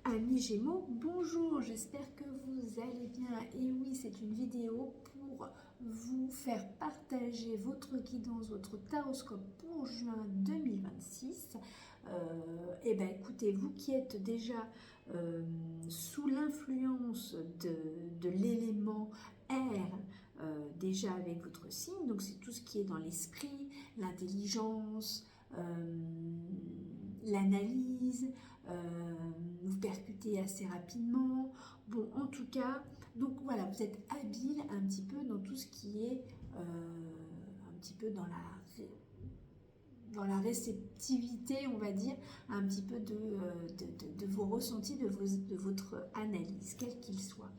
Amis Gémeaux, bonjour, j'espère que vous allez bien. Et oui, c'est une vidéo pour vous faire partager votre guidance, votre taroscope pour juin 2026. Et ben écoutez, vous qui êtes déjà sous l'influence de l'élément air, déjà avec votre signe, donc c'est tout ce qui est dans l'esprit, l'intelligence, l'analyse, vous percutez assez rapidement. Bon, en tout cas, donc voilà, vous êtes habile un petit peu dans tout ce qui est un petit peu dans la réceptivité, on va dire, un petit peu de vos ressentis, de votre analyse, quel qu'il soit.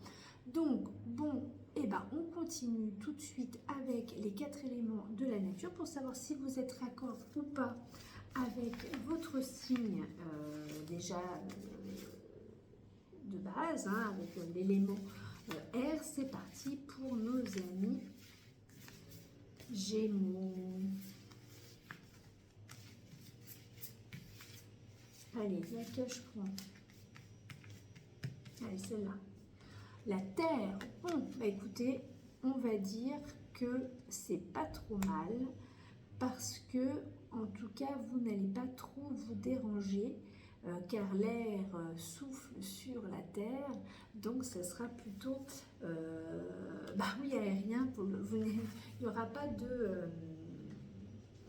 Donc, bon, et ben, on continue tout de suite avec les 4 éléments de la nature pour savoir si vous êtes raccord ou pas avec votre signe déjà de base, hein, avec l'élément air. C'est parti pour nos amis Gémeaux. Allez, laquelle je prends? Allez, celle-là. La Terre. Bon, bah écoutez, on va dire que c'est pas trop mal parce que, en tout cas, vous n'allez pas trop vous déranger car l'air souffle sur la Terre, donc ça sera plutôt, oui, aérien. Il n'y aura pas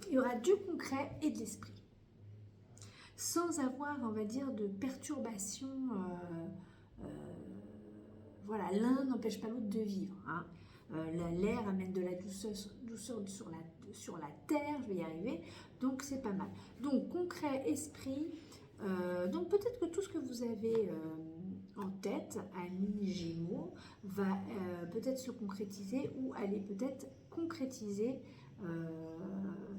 il y aura du concret et de l'esprit, sans avoir, on va dire, de perturbations. Voilà, l'un n'empêche pas l'autre de vivre. Hein. L'air amène de la douceur sur la terre, je vais y arriver, donc c'est pas mal. Donc concret, esprit, donc peut-être que tout ce que vous avez en tête, amis Gémeaux, va peut-être se concrétiser ou aller peut-être concrétiser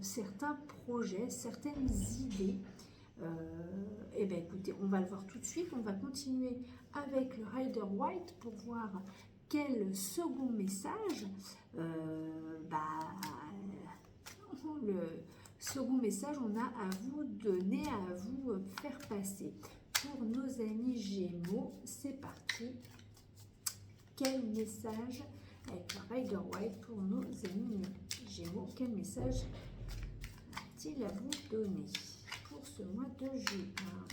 certains projets, certaines idées. Eh bien écoutez, on va le voir tout de suite. On va continuer avec le Rider White pour voir quel second message le second message on a à vous donner, à vous faire passer. Pour nos amis Gémeaux, c'est parti. Quel message avec le Rider White pour nos amis Gémeaux? Quel message a-t-il à vous donner pour ce mois de juin?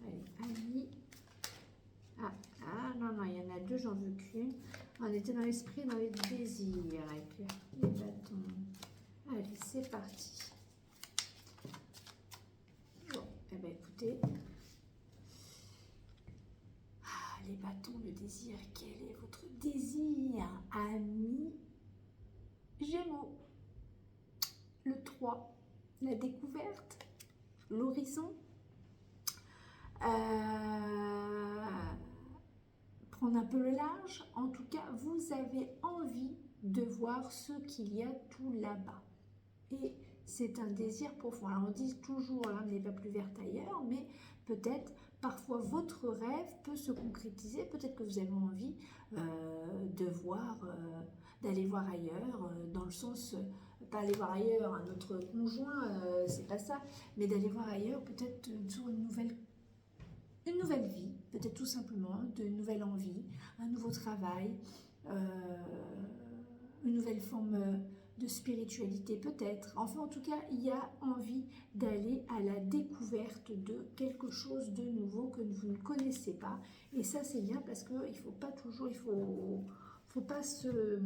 Allez, amis. Non, il y en a deux, j'en veux qu'une. On était dans l'esprit, dans les désirs, avec les bâtons. Allez, c'est parti. Bon, eh bien, écoutez. Les bâtons, le désir. Quel est votre désir, amis Gémeaux? Le 3, la découverte, l'horizon. Prendre un peu le large. En tout cas, vous avez envie de voir ce qu'il y a tout là-bas. Et c'est un désir profond. Alors on dit toujours, l'âme n'est pas plus verte ailleurs, mais peut-être, parfois, votre rêve peut se concrétiser. Peut-être que vous avez envie de voir, d'aller voir ailleurs, dans le sens, pas aller voir ailleurs un autre conjoint, c'est pas ça, mais d'aller voir ailleurs, peut-être sur une nouvelle vie, peut-être tout simplement, de nouvelles envies, un nouveau travail, une nouvelle forme de spiritualité peut-être. Enfin, en tout cas, il y a envie d'aller à la découverte de quelque chose de nouveau que vous ne connaissez pas. Et ça, c'est bien parce qu'il ne faut pas toujours, faut pas se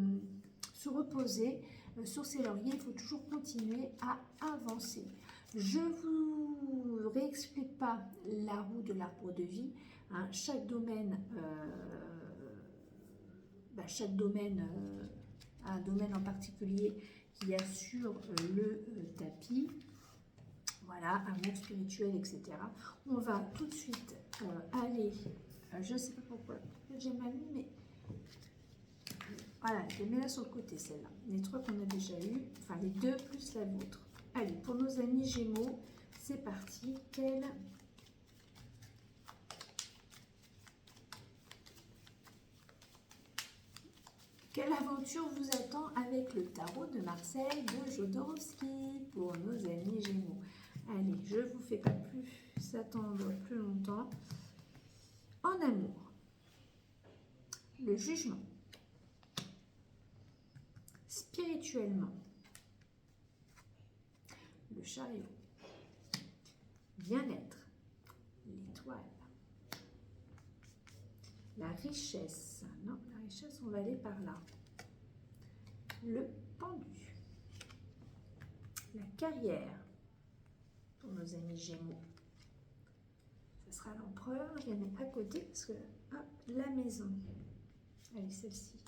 reposer sur ses lauriers, il faut toujours continuer à avancer. Je ne vous réexplique pas la roue de l'arbre de vie. Hein, chaque domaine, un domaine en particulier qu'il y a sur le tapis. Voilà, amour spirituel, etc. On va tout de suite aller, je ne sais pas pourquoi j'ai mal mis, mais voilà, je les mets là sur le côté, celle-là. Les trois qu'on a déjà eu, enfin les deux plus la vôtre. Allez, pour nos amis Gémeaux, c'est parti. Quelle aventure vous attend avec le tarot de Marseille de Jodorowsky pour nos amis Gémeaux? Allez, s'attendre plus longtemps. En amour, le jugement. Spirituellement, le chariot. Bien-être, l'étoile. La richesse, non, la richesse, on va aller par là. Le pendu. La carrière, pour nos amis Gémeaux. Ce sera l'empereur, je la mets à côté parce que, hop, la maison. Allez, celle-ci.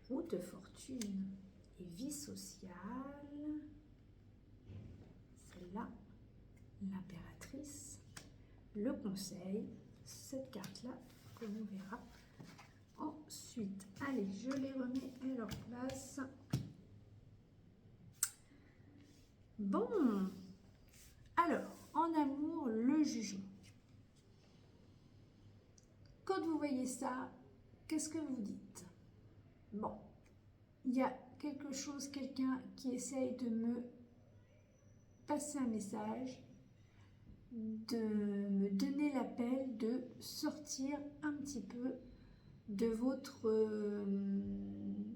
Route de fortune et vie sociale. Celle-là, l'impératrice. Le conseil, cette carte-là, que l'on verra ensuite. Allez, je les remets à leur place. Bon, alors, en amour, le jugement. Quand vous voyez ça, qu'est-ce que vous dites? Bon, il y a quelque chose, quelqu'un qui essaye de me passer un message, de me donner l'appel de sortir un petit peu de votre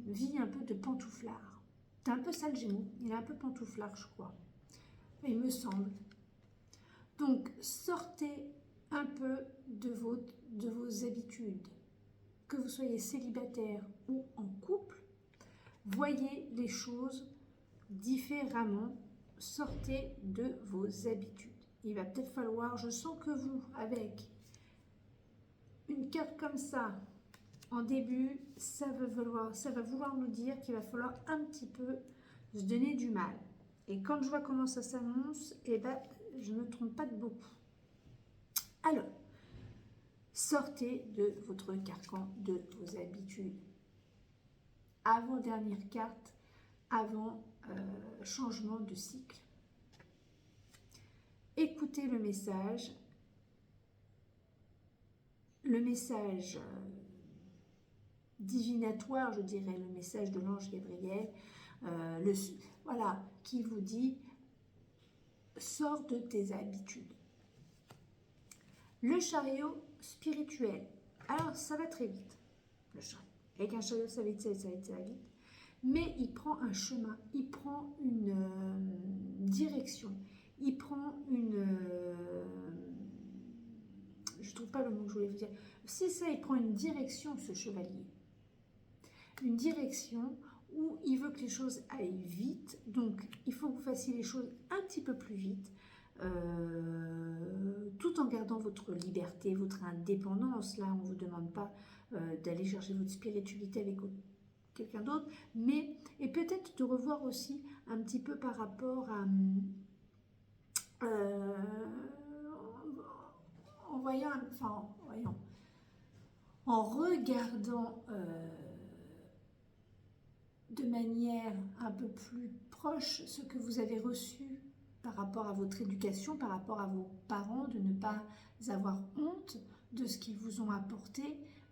vie un peu de pantouflard. C'est un peu ça le Gémeaux, il est un peu pantouflard je crois, il me semble. Donc sortez un peu de vos habitudes, que vous soyez célibataire ou en couple, voyez les choses différemment, sortez de vos habitudes. Il va peut-être falloir, je sens que vous, avec une carte comme ça, en début, ça va vouloir nous dire qu'il va falloir un petit peu se donner du mal. Et quand je vois comment ça s'annonce, eh ben, je ne me trompe pas de beaucoup. Alors, sortez de votre carcan, de vos habitudes. Avant-dernière carte, avant changement de cycle. Écoutez le message divinatoire, je dirais, le message de l'ange Gabriel, voilà, qui vous dit « Sors de tes habitudes ». Le chariot spirituel. Alors, ça va très vite, le chariot. Avec un chariot, ça va vite, ça va vite. Mais il prend un chemin, il prend une direction, il prend une... je ne trouve pas le mot que je voulais vous dire. C'est ça, il prend une direction, ce chevalier. Une direction où il veut que les choses aillent vite. Donc, il faut que vous fassiez les choses un petit peu plus vite, tout en gardant votre liberté, votre indépendance. Là, on ne vous demande pas d'aller chercher votre spiritualité avec quelqu'un d'autre, mais et peut-être de revoir aussi un petit peu par rapport à... en regardant de manière un peu plus proche ce que vous avez reçu par rapport à votre éducation, par rapport à vos parents, de ne pas avoir honte de ce qu'ils vous ont apporté,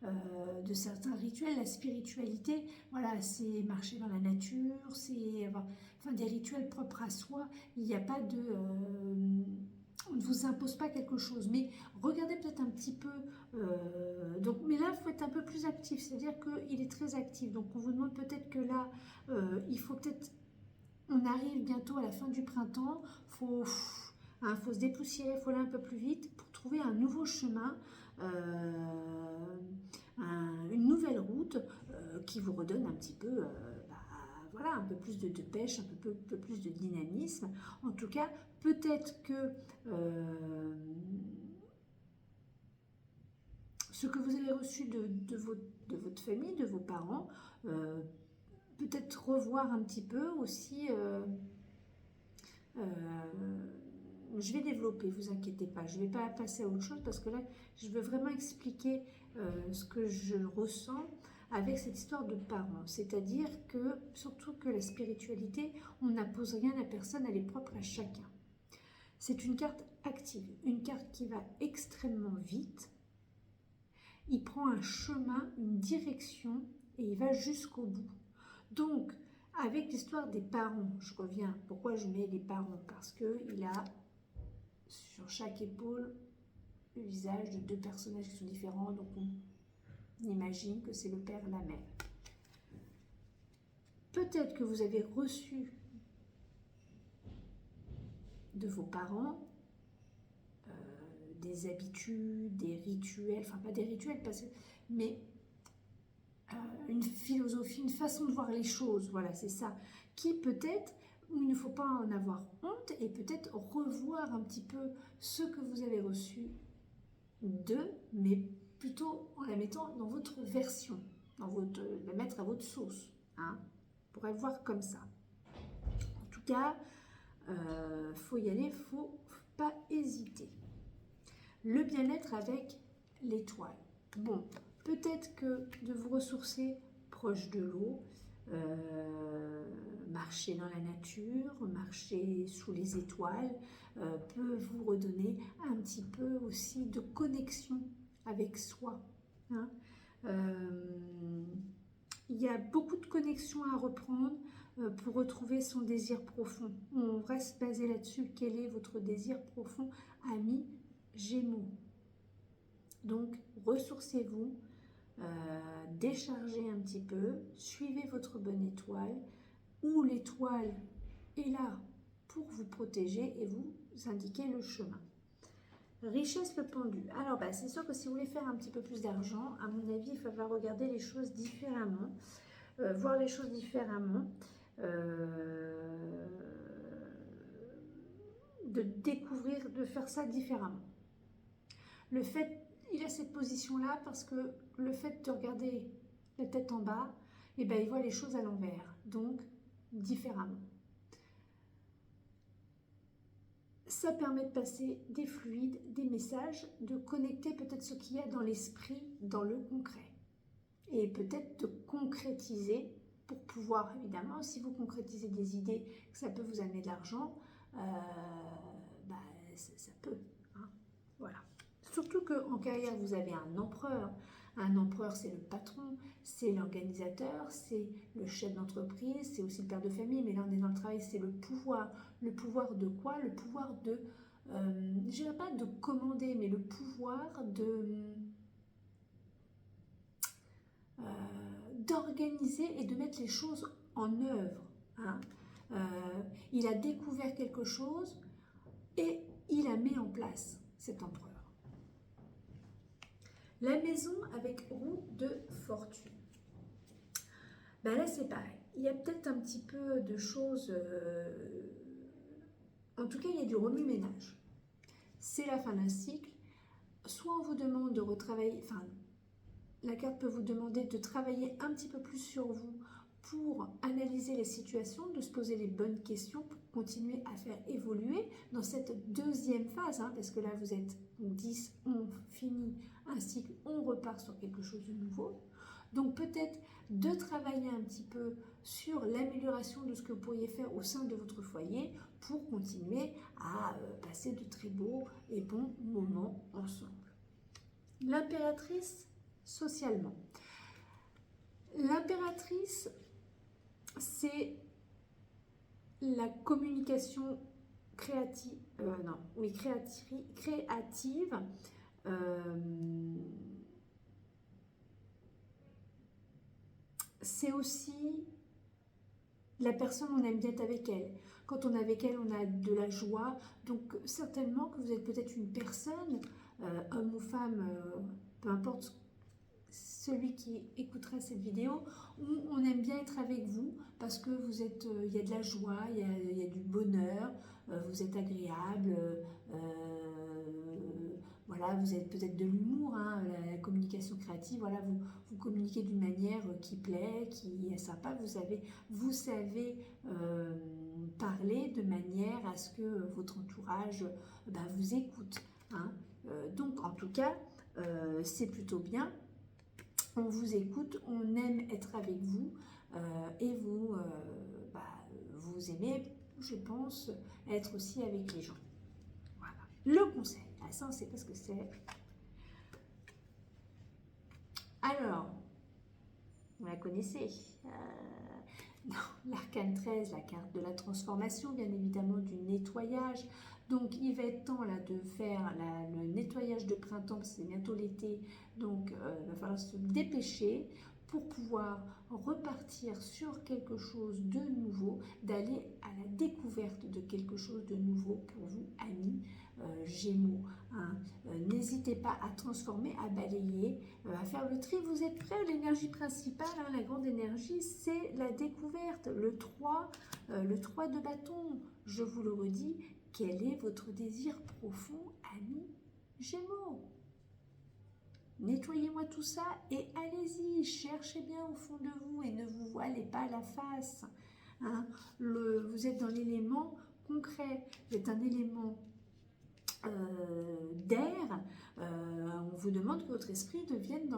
de certains rituels. La spiritualité, voilà, c'est marcher dans la nature, c'est avoir des rituels propres à soi. Il n'y a pas de... on ne vous impose pas quelque chose, mais regardez peut-être un petit peu. Mais là, il faut être un peu plus actif, c'est-à-dire qu'il est très actif. Donc, on vous demande peut-être que là, il faut peut-être... On arrive bientôt à la fin du printemps, faut se dépoussiérer, il faut aller un peu plus vite pour trouver un nouveau chemin, une nouvelle route qui vous redonne un petit peu... voilà, un peu plus de pêche, un peu plus de dynamisme. En tout cas, peut-être que ce que vous avez reçu de votre famille, de vos parents, peut-être revoir un petit peu aussi. Je vais développer, vous inquiétez pas. Je ne vais pas passer à autre chose parce que là, je veux vraiment expliquer ce que je ressens avec cette histoire de parents. C'est-à-dire que, surtout que la spiritualité, on n'impose rien à personne, elle est propre à chacun. C'est une carte active, une carte qui va extrêmement vite. Il prend un chemin, une direction et il va jusqu'au bout. Donc, avec l'histoire des parents, je reviens, pourquoi je mets les parents? Parce qu'il a sur chaque épaule le visage de deux personnages qui sont différents, donc on imagine que c'est le père et la mère. Peut-être que vous avez reçu de vos parents des habitudes, des rituels, enfin pas des rituels, mais une philosophie, une façon de voir les choses, voilà, c'est ça, qui peut-être, où il ne faut pas en avoir honte, et peut-être revoir un petit peu ce que vous avez reçu d'eux, mais plutôt en la mettant dans votre version, la mettre à votre sauce, hein, on pourrait le voir comme ça. En tout cas, faut y aller, faut pas hésiter. Le bien-être avec l'étoile. Bon, peut-être que de vous ressourcer proche de l'eau, marcher dans la nature, marcher sous les étoiles, peut vous redonner un petit peu aussi de connexion avec soi. Hein. Il y a beaucoup de connexions à reprendre pour retrouver son désir profond. On reste basé là-dessus. Quel est votre désir profond, ami Gémeaux? Donc, ressourcez-vous, déchargez un petit peu, suivez votre bonne étoile, où l'étoile est là pour vous protéger et vous indiquer le chemin. Richesse, le pendu. Alors, c'est sûr que si vous voulez faire un petit peu plus d'argent, à mon avis, il va falloir regarder les choses différemment, voir les choses différemment, de découvrir, de faire ça différemment. Le fait, il a cette position-là parce que le fait de regarder la tête en bas, il voit les choses à l'envers, donc différemment. Ça permet de passer des fluides, des messages, de connecter peut-être ce qu'il y a dans l'esprit, dans le concret. Et peut-être de concrétiser pour pouvoir, évidemment, si vous concrétisez des idées, que ça peut vous amener de l'argent, ça peut. Hein, voilà. Surtout qu'en carrière, vous avez un empereur. Un empereur, c'est le patron, c'est l'organisateur, c'est le chef d'entreprise, c'est aussi le père de famille, mais là on est dans le travail, c'est le pouvoir. Le pouvoir de quoi? Le pouvoir de, je dirais pas de commander, mais le pouvoir d'organiser et de mettre les choses en œuvre. Hein. Il a découvert quelque chose et il la met en place, cet empereur. La maison avec roue de fortune. Là, c'est pareil. Il y a peut-être un petit peu de choses... En tout cas, il y a du remue-ménage. C'est la fin d'un cycle. Soit on vous demande de retravailler... Enfin, la carte peut vous demander de travailler un petit peu plus sur vous pour analyser les situations, de se poser les bonnes questions pour continuer à faire évoluer dans cette deuxième phase, hein, parce que là vous êtes 10, on finit un cycle, on repart sur quelque chose de nouveau. Donc peut-être de travailler un petit peu sur l'amélioration de ce que vous pourriez faire au sein de votre foyer pour continuer à passer de très beaux et bons moments ensemble. L'impératrice, socialement. L'impératrice, c'est la communication créative, créative. C'est aussi la personne, on aime bien être avec elle. Quand on est avec elle, on a de la joie. Donc certainement que vous êtes peut-être une personne, homme ou femme, peu importe celui qui écoutera cette vidéo, où on aime bien être avec vous parce que vous êtes, il y a de la joie, il y a du bonheur, vous êtes agréable, voilà, vous avez peut-être de l'humour, hein, la communication créative, voilà, vous communiquez d'une manière qui plaît, qui est sympa, vous savez parler de manière à ce que votre entourage vous écoute. Hein. Donc en tout cas, c'est plutôt bien. On vous écoute, on aime être avec vous et vous aimez, je pense, être aussi avec les gens. Voilà. Le conseil, ça on ne sait pas ce que c'est. Alors, vous la connaissez, l'arcane 13, la carte de la transformation, bien évidemment du nettoyage. Donc il va être temps là de faire le nettoyage de printemps, parce que c'est bientôt l'été, donc il va falloir se dépêcher pour pouvoir repartir sur quelque chose de nouveau, d'aller à la découverte de quelque chose de nouveau pour vous, amis Gémeaux. Hein. N'hésitez pas à transformer, à balayer, à faire le tri. Vous êtes prêts? L'énergie principale, hein, la grande énergie, c'est la découverte. Le 3 de bâton, je vous le redis, quel est votre désir profond, amis Gémeaux? Nettoyez-moi tout ça et allez-y, cherchez bien au fond de vous et ne vous voilez pas la face. Hein. Vous êtes dans l'élément concret, vous êtes un élément d'air. On vous demande que votre esprit devienne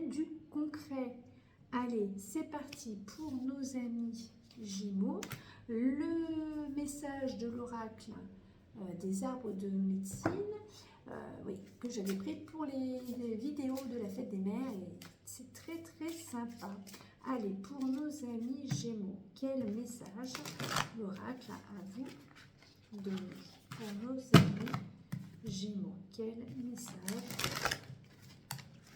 du concret. Allez, c'est parti pour nos amis Gémeaux. Le message de l'oracle des arbres de médecine, oui, que j'avais pris pour les vidéos de la fête des mères, et c'est très très sympa. Allez, pour nos amis Gémeaux, quel message l'oracle a à vous donner? Pour nos amis Gémeaux, quel message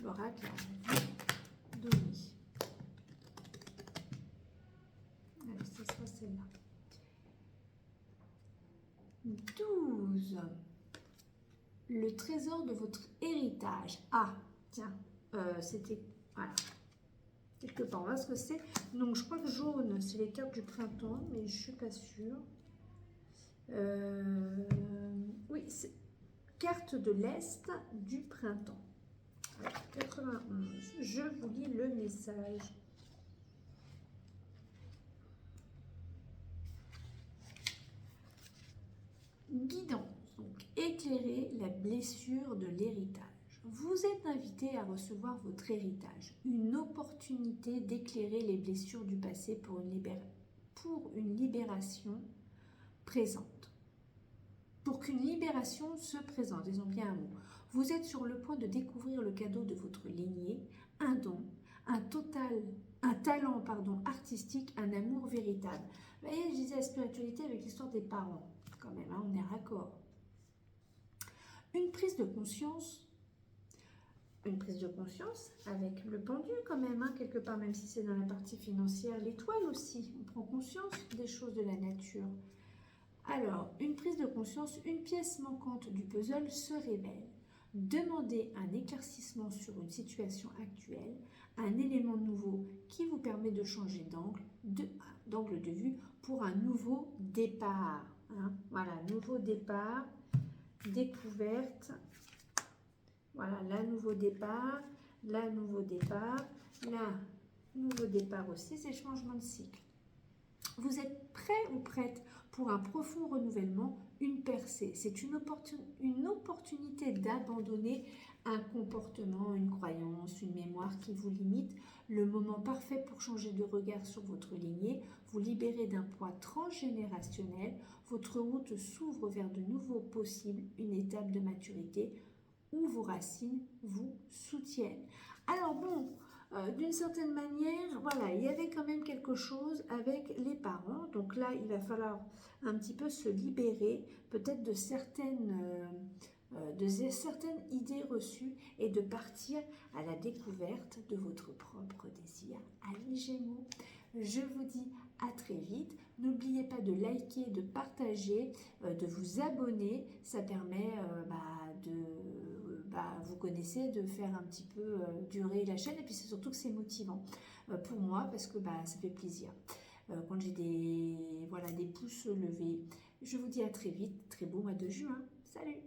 l'oracle a à vous donner? Allez, ce sera celle-là. 12. Le trésor de votre héritage. Ah, tiens, c'était... Voilà. Quelque part, on va voir ce que c'est. Donc, je crois que jaune, c'est les cartes du printemps, mais je ne suis pas sûre. Oui, c'est carte de l'Est du printemps. 91. Je vous lis le message. Guidance, donc éclairer la blessure de l'héritage. Vous êtes invité à recevoir votre héritage, une opportunité d'éclairer les blessures du passé pour une libération présente. Pour qu'une libération se présente, disons bien un mot. Vous êtes sur le point de découvrir le cadeau de votre lignée, un don, un talent artistique, un amour véritable. Vous voyez, je disais la spiritualité avec l'histoire des parents. Quand même, hein, on est raccord. Une prise de conscience avec le pendu quand même, hein, quelque part, même si c'est dans la partie financière, l'étoile aussi, on prend conscience des choses de la nature. Alors, une prise de conscience, une pièce manquante du puzzle se révèle. Demandez un éclaircissement sur une situation actuelle, un élément nouveau qui vous permet de changer d'angle de vue pour un nouveau départ. Hein. Voilà, nouveau départ, découverte. Voilà, là, nouveau départ, là, nouveau départ, là, nouveau départ aussi, c'est changement de cycle. Vous êtes prêt ou prête pour un profond renouvellement, une percée. C'est une opportunité d'abandonner un comportement, une croyance, une mémoire qui vous limite. Le moment parfait pour changer de regard sur votre lignée, vous libérer d'un poids transgénérationnel. Votre route s'ouvre vers de nouveaux possibles, une étape de maturité où vos racines vous soutiennent. Alors bon, d'une certaine manière, voilà, il y avait quand même quelque chose avec les parents. Donc là, il va falloir un petit peu se libérer peut-être de certaines idées reçues et de partir à la découverte de votre propre désir. Amis Gémeaux, je vous dis à très vite. N'oubliez pas de liker, de partager, de vous abonner. Ça permet vous connaissez, de faire un petit peu durer la chaîne. Et puis c'est surtout que c'est motivant pour moi parce que ça fait plaisir. Quand j'ai des pouces levés. Je vous dis à très vite. Très beau mois de juin. Salut!